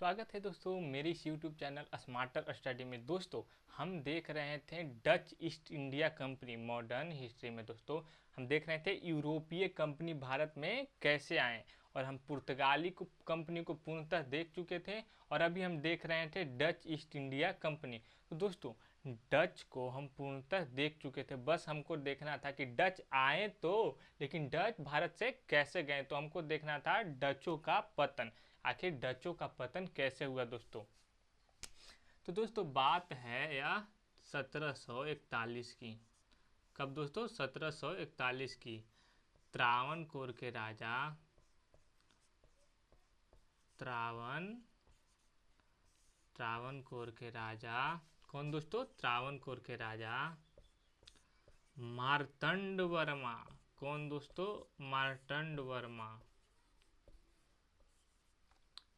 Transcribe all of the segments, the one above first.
स्वागत है दोस्तों मेरे इस YouTube चैनल स्मार्टर स्टडी में। दोस्तों हम देख रहे थे Dutch east India company modern history में। दोस्तों हम देख रहे थे यूरोपीय कंपनी भारत में कैसे आए, और हम पुर्तगाली कंपनी को पूर्णतः देख चुके थे, और अभी हम देख रहे थे डच ईस्ट इंडिया कंपनी। तो दोस्तों डच को हम पूर्णतः देख चुके थे, बस हमको देखना था कि डच आए तो, लेकिन डच भारत से कैसे गए। तो हमको देखना था डचों का पतन, आखिर डचों का पतन कैसे हुआ दोस्तों। तो दोस्तों बात है या 1741 की। कब दोस्तों? 1741 की। त्रावणकोर के राजा त्रावणकोर के राजा कौन दोस्तों? त्रावणकोर के राजा मार्तंड वर्मा। कौन दोस्तों? मार्तंड वर्मा।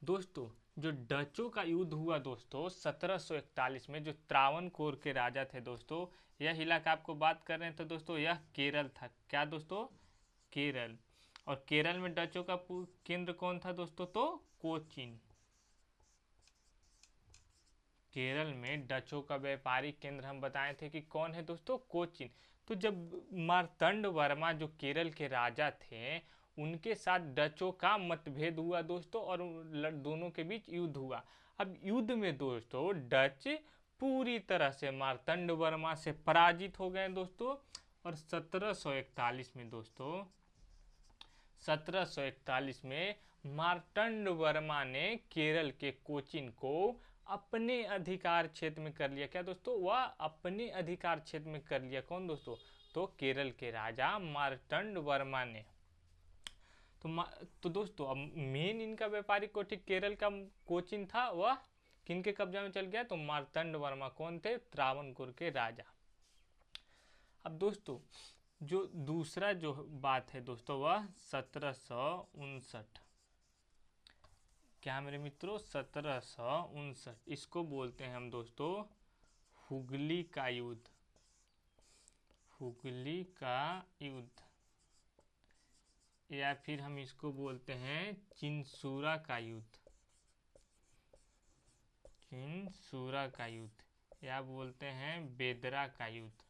दोस्तों जो डचों का युद्ध हुआ दोस्तों 1741 में, जो त्रावणकोर के राजा थे दोस्तों, यह इलाका आपको बात कर रहे हैं तो दोस्तों यह केरल था। क्या दोस्तों? केरल। और केरल में डचों का केंद्र कौन था दोस्तों? तो कोचीन। केरल में डचों का व्यापारिक केंद्र हम बताए थे कि कौन है दोस्तों? कोचीन। तो जब मार्तंड वर्मा जो केरल के राजा थे, उनके साथ डचों का मतभेद हुआ दोस्तों, और दोनों के बीच युद्ध हुआ। अब युद्ध में दोस्तों डच पूरी तरह से मार्तंड वर्मा से पराजित हो गए दोस्तों। और 1741 में दोस्तों 1741 में मार्तंड वर्मा ने केरल के कोचीन को अपने अधिकार क्षेत्र में कर लिया। क्या दोस्तों? वह अपने अधिकार क्षेत्र में कर लिया। कौन दोस्तों? तो केरल के राजा मार्तंड वर्मा ने। तो दोस्तों अब मेन इनका व्यापारिक कोठी केरल का कोचीन था, वह किनके कब्जा में चल गया? तो मार्तंड वर्मा। कौन थे? त्रावणकोर के राजा। अब दोस्तों जो दूसरा जो बात है दोस्तों वह 1759। क्या मेरे मित्रों? 1759। इसको बोलते हैं हम दोस्तों हुगली का युद्ध। हुगली का युद्ध, या फिर हम इसको बोलते हैं चिंसूरा का युद्ध। चिंसूरा का युद्ध, या बोलते हैं बेदरा का युद्ध।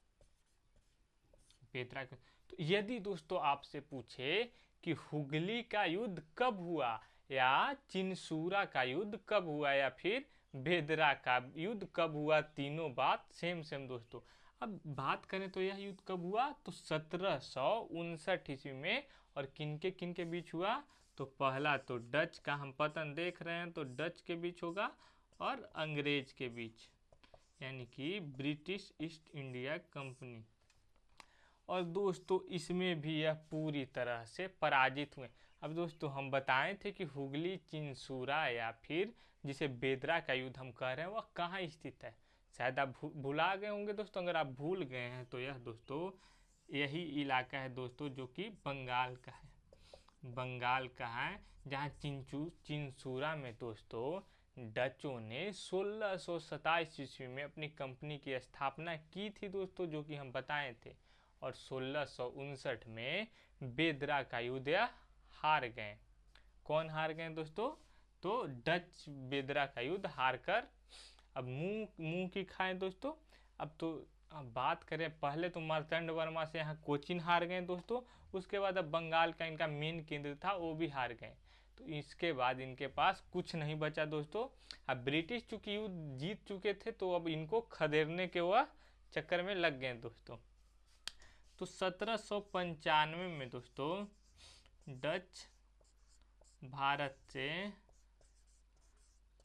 बेदरा का। तो यदि दोस्तों आपसे पूछे कि हुगली का युद्ध कब हुआ, या चिंसूरा का युद्ध कब हुआ, या फिर बेदरा का युद्ध कब हुआ, तीनों बात सेम सेम दोस्तों। अब बात करें तो यह युद्ध कब हुआ? तो 1759 ईस्वी में। और किनके बीच हुआ? तो पहला तो डच का हम पतन देख रहे हैं, तो डच के बीच होगा, और अंग्रेज के बीच, यानी कि ब्रिटिश ईस्ट इंडिया कंपनी। और दोस्तों इसमें भी यह पूरी तरह से पराजित हुए। अब दोस्तों हम बताए थे कि हुगली चिंसूरा या फिर जिसे बेदरा का युद्ध हम कह रहे हैं वह कहाँ स्थित है। शायद आप भुला गए होंगे दोस्तों। अगर आप भूल गए हैं तो यह दोस्तों यही इलाका है दोस्तों, जो कि बंगाल का है। बंगाल का है, जहाँ चिंसूरा में दोस्तों डचों ने 1627 ईस्वी में अपनी कंपनी की स्थापना की थी दोस्तों, जो कि हम बताए थे। और 1659 में बेदरा का युद्ध हार गए। कौन हार गए दोस्तों? तो डच बेदरा का युद्ध हार कर अब मुंह की खाएं दोस्तों। अब बात करें, पहले तो मार्तंड वर्मा से यहाँ कोचीन हार गए दोस्तों, उसके बाद अब बंगाल का इनका मेन केंद्र था वो भी हार गए। तो इसके बाद इनके पास कुछ नहीं बचा दोस्तों। अब ब्रिटिश चूंकि युद्ध जीत चुके थे, तो अब इनको खदेड़ने के वह चक्कर में लग गए दोस्तों। तो 1795 में दोस्तों डच भारत से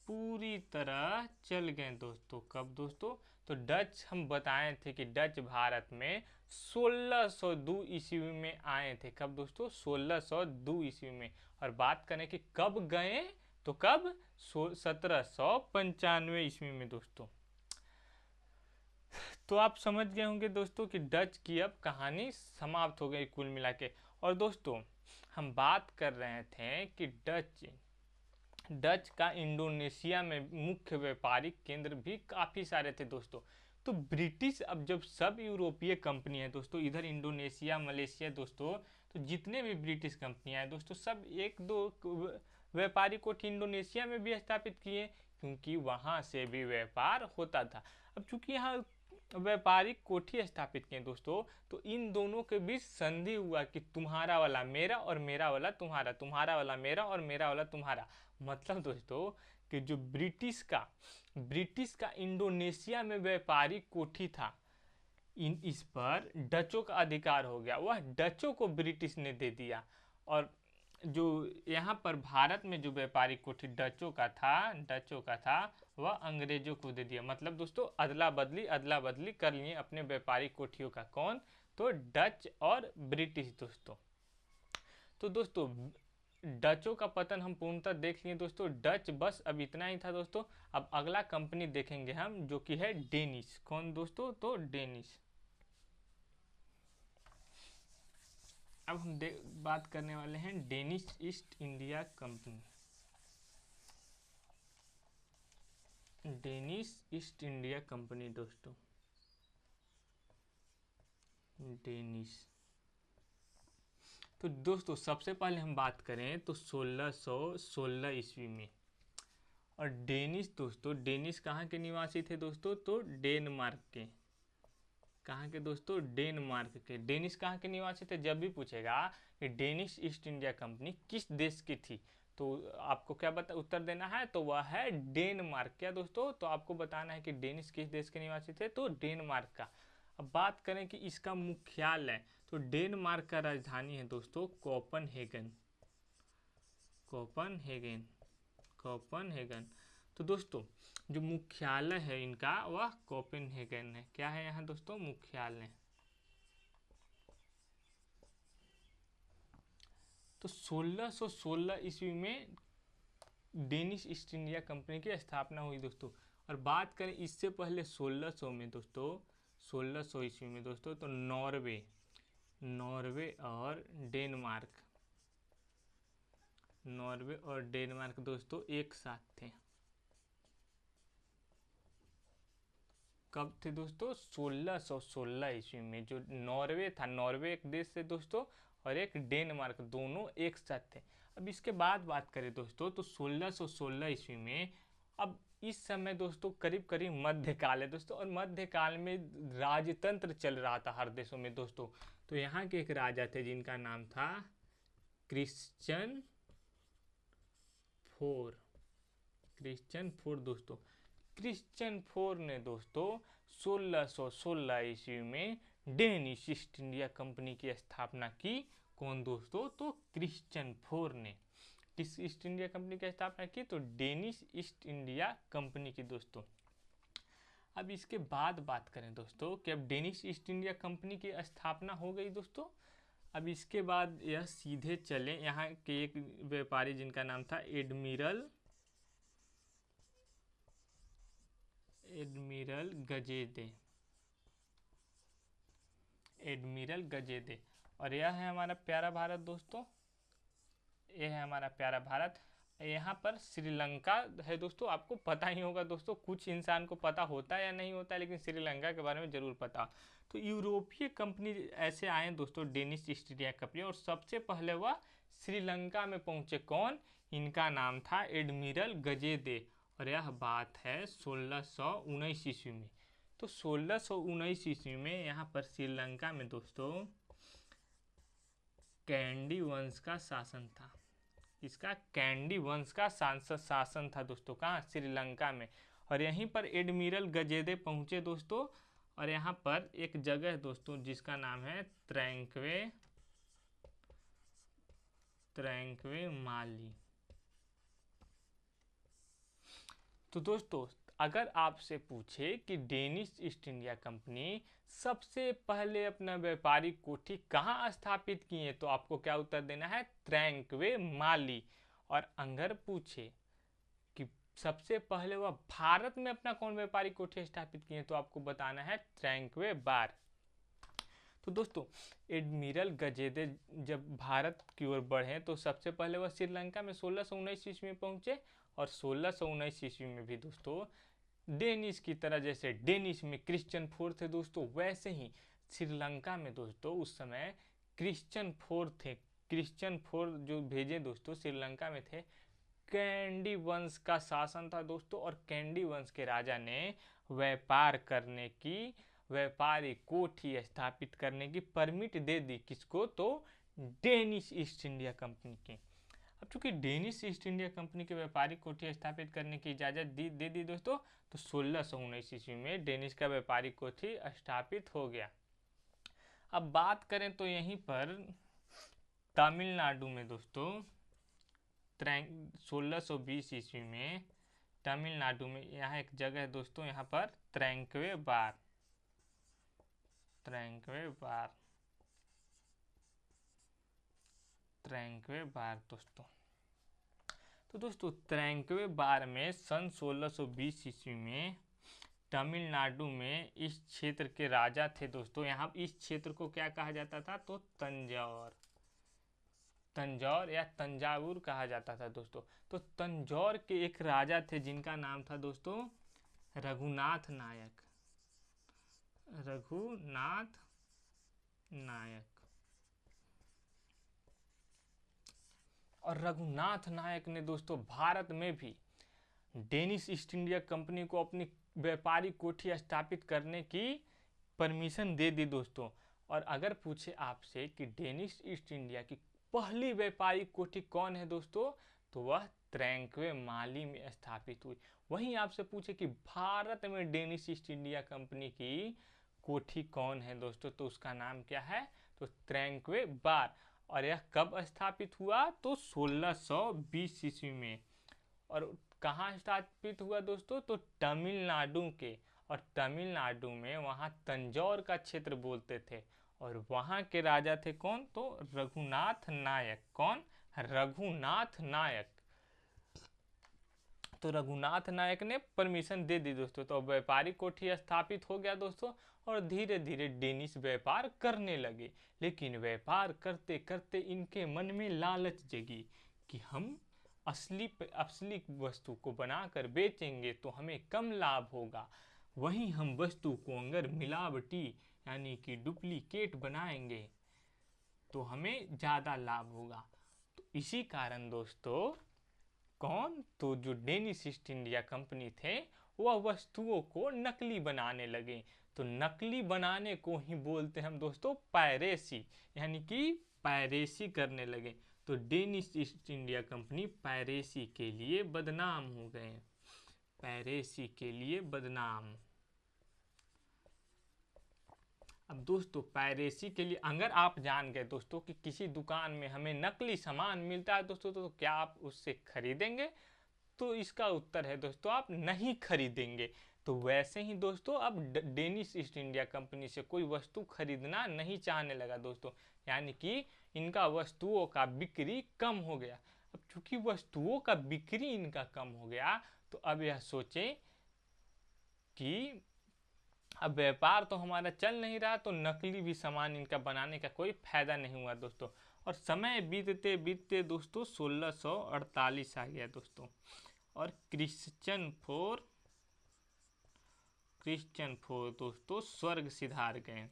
पूरी तरह चल गए दोस्तों। कब दोस्तों? तो डच हम बताए थे कि डच भारत में 1602 ईस्वी में आए थे। कब दोस्तों? 1602 ईस्वी में। और बात करें कि कब गए, तो कब? 1795 ईस्वी में दोस्तों। तो आप समझ गए होंगे दोस्तों कि डच की अब कहानी समाप्त हो गई कुल मिला के। और दोस्तों हम बात कर रहे थे कि डच का इंडोनेशिया में मुख्य व्यापारिक केंद्र भी काफ़ी सारे थे दोस्तों। तो ब्रिटिश अब जब सब यूरोपीय कंपनी है दोस्तों, इधर इंडोनेशिया मलेशिया दोस्तों, तो जितने भी ब्रिटिश कंपनियां हैं दोस्तों सब एक दो व्यापारी कोठी इंडोनेशिया में भी स्थापित किए, क्योंकि वहां से भी व्यापार होता था। अब चूंकि यहाँ व्यापारिक कोठी स्थापित किए दोस्तों, तो इन दोनों के बीच संधि हुआ कि तुम्हारा वाला मेरा और मेरा वाला तुम्हारा, तुम्हारा वाला मेरा और मेरा वाला तुम्हारा। मतलब दोस्तों कि जो ब्रिटिश का इंडोनेशिया में व्यापारिक कोठी था, इस पर डचों का अधिकार हो गया, वह डचों को ब्रिटिश ने दे दिया। और जो यहाँ पर भारत में जो व्यापारिक कोठी डचों का था वह अंग्रेजों को दे दिया। मतलब दोस्तों अदला बदली कर लिए अपने व्यापारिक कोठियों का। कौन? तो डच और ब्रिटिश दोस्तों। तो दोस्तों डचों का पतन हम पूर्णतः देख लिए दोस्तों। डच बस अब इतना ही था दोस्तों। अब अगला कंपनी देखेंगे हम, जो कि है डेनिश। कौन दोस्तों? तो डेनिश। अब हम बात करने वाले हैं Danish east India company. Danish east India company दोस्तों, डेनिश। तो दोस्तों सबसे पहले हम बात करें तो 1616 ईस्वी में। और डेनिश दोस्तों, डेनिश कहाँ के निवासी थे दोस्तों? तो डेनमार्क के। कहाँ के दोस्तों? डेनमार्क के। डेनिश कहाँ के निवासी थे? जब भी पूछेगा कि डेनिश ईस्ट इंडिया कंपनी किस देश की थी, तो आपको क्या उत्तर देना है? तो वह है डेनमार्क। क्या दोस्तों? तो आपको बताना है कि डेनिश किस देश के निवासी थे, तो डेनमार्क का। अब बात करें कि इसका मुख्यालय, तो डेनमार्क का राजधानी है दोस्तों कोपनहेगन। कोपनहेगन। तो दोस्तों जो मुख्यालय है इनका वह कोपेनहेगन है। क्या है यहाँ दोस्तों? मुख्यालय। तो 1616 ईस्वी में डेनिश ईस्ट इंडिया कंपनी की स्थापना हुई दोस्तों। और बात करें इससे पहले 1600 में दोस्तों, 1600 ईस्वी में दोस्तों, तो नॉर्वे और डेनमार्क दोस्तों एक साथ थे। कब थे दोस्तों? 1616 ईस्वी में। जो नॉर्वे था, नॉर्वे एक देश है दोस्तों, और एक डेनमार्क, दोनों एक साथ थे। अब इसके बाद बात करें दोस्तों, तो 1616 ईस्वी में, अब इस समय दोस्तों करीब करीब मध्यकाल है दोस्तों, और मध्यकाल में राजतंत्र चल रहा था हर देशों में दोस्तों। तो यहाँ के एक राजा थे जिनका नाम था क्रिश्चियन फोर दोस्तों। क्रिश्चियन फोर ने दोस्तों 1616 ईस्वी में डेनिश ईस्ट इंडिया कंपनी की स्थापना की। कौन दोस्तों? तो क्रिश्चियन फोर ने किस ईस्ट इंडिया कंपनी की स्थापना की? तो डेनिश ईस्ट इंडिया कंपनी की दोस्तों। अब इसके बाद बात करें दोस्तों कि अब डेनिश ईस्ट इंडिया कंपनी की स्थापना हो गई दोस्तों। अब इसके बाद यह सीधे चले यहाँ के एक व्यापारी जिनका नाम था एडमिरल गजेदे। और यह है हमारा प्यारा भारत दोस्तों, यह है हमारा प्यारा भारत। यहाँ पर श्रीलंका है दोस्तों, आपको पता ही होगा दोस्तों, कुछ इंसान को पता होता है या नहीं होता है, लेकिन श्रीलंका के बारे में जरूर पता। तो यूरोपीय कंपनी ऐसे आए दोस्तों डेनिश ईस्ट इंडिया कंपनी, और सबसे पहले वह श्रीलंका में पहुंचे। कौन? इनका नाम था एडमिरल गजेदे। और यह बात है 1619 ईस्वी में। तो 1619 ईस्वी में यहाँ पर श्रीलंका में दोस्तों कैंडी वंश का शासन था। इसका कैंडी वंश का शासन था दोस्तों। कहाँ? श्रीलंका में। और यहीं पर एडमिरल गजेदे पहुंचे दोस्तों। और यहाँ पर एक जगह दोस्तों जिसका नाम है त्रैंक्वे माली। तो दोस्तों अगर आपसे पूछे कि डेनिश ईस्ट इंडिया कंपनी सबसे पहले अपना व्यापारिक कोठी कहाँ स्थापित किए, तो आपको क्या उत्तर देना है? त्रैंक्वे माली। और अगर पूछे कि सबसे पहले वह भारत में अपना कौन व्यापारिक कोठी स्थापित किए, तो आपको बताना है त्रैंक्वे बार। तो दोस्तों एडमिरल गजेदे जब भारत की ओर बढ़े तो सबसे पहले वह श्रीलंका में 1619 ईस्वी में पहुंचे। और 1619 ईस्वी में भी दोस्तों डेनिश की तरह, जैसे डेनिश में क्रिश्चियन फोर थे दोस्तों, वैसे ही श्रीलंका में दोस्तों उस समय क्रिश्चियन फोर थे। क्रिश्चियन फोर जो भेजे दोस्तों श्रीलंका में थे कैंडी वंश का शासन था दोस्तों, और कैंडी वंश के राजा ने व्यापार करने की, व्यापारी कोठी स्थापित करने की परमिट दे दी। किसको? तो डेनिश ईस्ट इंडिया कंपनी की। अब चूंकि डेनिश ईस्ट इंडिया कंपनी के व्यापारिक कोठी स्थापित करने की इजाजत दे दी दोस्तों, तो 1619 ईस्वी में डेनिश का व्यापारिक कोठी स्थापित हो गया। अब बात करें तो यहीं पर तमिलनाडु में दोस्तों 1620 ईस्वी में तमिलनाडु में यहाँ एक जगह है दोस्तों, यहाँ पर त्रैंक्वे बार दोस्तों। तो दोस्तों त्रैंक्वे बार में सन 1620 ईस्वी में तमिलनाडु में इस क्षेत्र के राजा थे दोस्तों। यहाँ इस क्षेत्र को क्या कहा जाता था? तो तंजौर या तंजावुर कहा जाता था दोस्तों। तो तंजौर के एक राजा थे जिनका नाम था दोस्तों रघुनाथ नायक। और रघुनाथ नायक ने दोस्तों भारत में भी डेनिश ईस्ट इंडिया कंपनी को अपनी व्यापारिक कोठी स्थापित करने की परमिशन दे दी दोस्तों। और अगर पूछे आपसे कि डेनिश ईस्ट इंडिया की पहली व्यापारिक कोठी कौन है दोस्तों, तो वह त्रैंक्वे माली में स्थापित हुई। वहीं आपसे पूछे कि भारत में डेनिश ईस्ट इंडिया कंपनी की कोठी कौन है दोस्तों, तो उसका नाम क्या है? तो त्रैंक्वे बार। और यह कब स्थापित हुआ? तो 1620 ईस्वी में। और कहाँ स्थापित हुआ दोस्तों? तो तमिलनाडु के। और तमिलनाडु में वहाँ तंजौर का क्षेत्र बोलते थे, और वहाँ के राजा थे कौन? तो रघुनाथ नायक। कौन? रघुनाथ नायक। तो रघुनाथ नायक ने परमिशन दे दी दोस्तों। तो व्यापारिक कोठी स्थापित हो गया दोस्तों, और धीरे धीरे डेनिश व्यापार करने लगे। लेकिन व्यापार करते करते इनके मन में लालच जगी कि हम असली वस्तु को बनाकर बेचेंगे तो हमें कम लाभ होगा, वहीं हम वस्तु को अगर मिलावटी यानी कि डुप्लीकेट बनाएंगे तो हमें ज़्यादा लाभ होगा। तो इसी कारण दोस्तों कौन? तो जो डेनिश ईस्ट इंडिया कंपनी थे वह वस्तुओं को नकली बनाने लगे। तो नकली बनाने को ही बोलते हैं हम दोस्तों पायरेसी, यानी कि पायरेसी करने लगे। तो Danish east India company piracy के लिए बदनाम हो गए। पायरेसी के लिए बदनाम। अब दोस्तों पायरेसी के लिए अगर आप जान गए दोस्तों कि किसी दुकान में हमें नकली सामान मिलता है दोस्तों, तो क्या आप उससे खरीदेंगे? तो इसका उत्तर है दोस्तों आप नहीं खरीदेंगे। तो वैसे ही दोस्तों अब डेनिश ईस्ट इंडिया कंपनी से कोई वस्तु खरीदना नहीं चाहने लगा दोस्तों, यानी कि इनका वस्तुओं का बिक्री कम हो गया। अब चूंकि वस्तुओं का बिक्री इनका कम हो गया, तो अब यह सोचें कि अब व्यापार तो हमारा चल नहीं रहा, तो नकली भी सामान इनका बनाने का कोई फायदा नहीं हुआ दोस्तों। और समय बीतते बीतते दोस्तों 1648 आ गया दोस्तों, और क्रिश्चियन फोर दोस्तों स्वर्ग सिधार गए।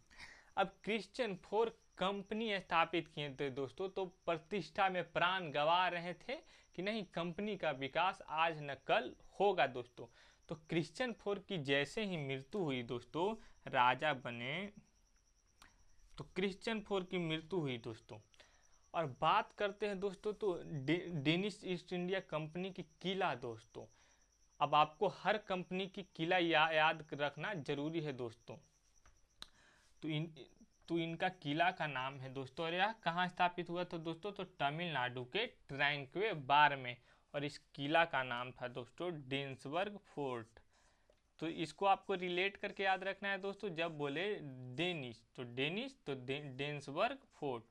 अब क्रिश्चियन फोर कंपनी स्थापित किए थे दोस्तों, तो प्रतिष्ठा में प्राण गंवा रहे थे कि नहीं कंपनी का विकास आज न कल होगा दोस्तों। तो क्रिश्चियन फोर की जैसे ही मृत्यु हुई दोस्तों, राजा बने, तो क्रिश्चियन फोर की मृत्यु हुई दोस्तों। और बात करते हैं दोस्तों तो डेनिश ईस्ट इंडिया कंपनी की किला दोस्तों। अब आपको हर कंपनी की किला याद रखना जरूरी है दोस्तों। तो इनका किला का नाम है दोस्तों, और यह कहाँ स्थापित हुआ था दोस्तों? तो तमिलनाडु के त्रैंक्वे बार में। और इस किला का नाम था दोस्तों डेन्सबर्ग फोर्ट। तो इसको आपको रिलेट करके याद रखना है दोस्तों। जब बोले डेनिश तो डेन्सबर्ग फोर्ट।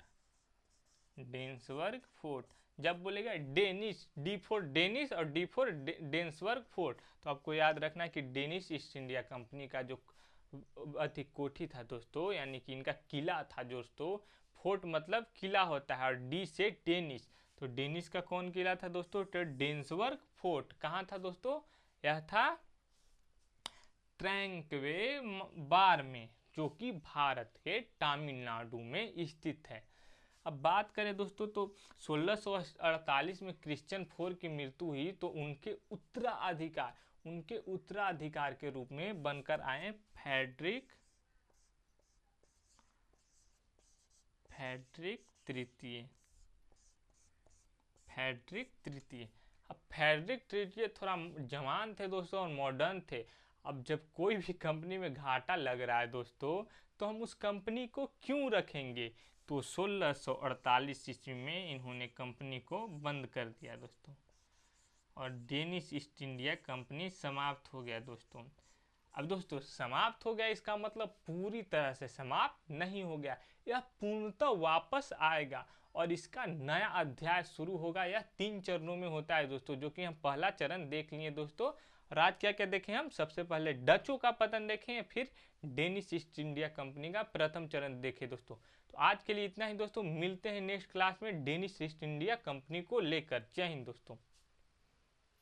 जब बोलेगा डेनिश, डी फॉर डेनिश और डी फॉर डेन्सबर्ग फोर्ट, तो आपको याद रखना कि डेनिश ईस्ट इंडिया कंपनी का जो कोठी था दोस्तों, यानी कि इनका किला था दोस्तों। फोर्ट मतलब किला होता है, और डी से डेनिश, तो डेनिश का कौन किला था दोस्तों? तो डेन्सबर्ग फोर्ट। कहाँ था दोस्तों? यह था त्रैंक्वे बार में, जो कि भारत के तमिलनाडु में स्थित है। अब बात करें दोस्तों तो 1648 में क्रिश्चियन फोर की मृत्यु हुई तो उनके उत्तराधिकार के रूप में बनकर आए फ्रेडरिक तृतीय। अब फ्रेडरिक तृतीय थोड़ा जवान थे दोस्तों और मॉडर्न थे। अब जब कोई भी कंपनी में घाटा लग रहा है दोस्तों तो हम उस कंपनी को क्यों रखेंगे, तो 1648 ईस्वी में इन्होंने कंपनी को बंद कर दिया दोस्तों और डेनिश ईस्ट इंडिया कंपनी समाप्त हो गया दोस्तों। अब दोस्तों समाप्त हो गया इसका मतलब पूरी तरह से समाप्त नहीं हो गया, यह पूर्णतः वापस आएगा और इसका नया अध्याय शुरू होगा। यह 3 चरणों में होता है दोस्तों, जो कि हम पहला चरण देख लिए दोस्तों। और आज क्या क्या देखें हम, सबसे पहले डचों का पतन देखें, फिर डेनिश ईस्ट इंडिया कंपनी का प्रथम चरण देखें दोस्तों। तो आज के लिए इतना ही दोस्तों, मिलते हैं नेक्स्ट क्लास में डेनिश ईस्ट इंडिया कंपनी को लेकर। जय हिंद दोस्तों।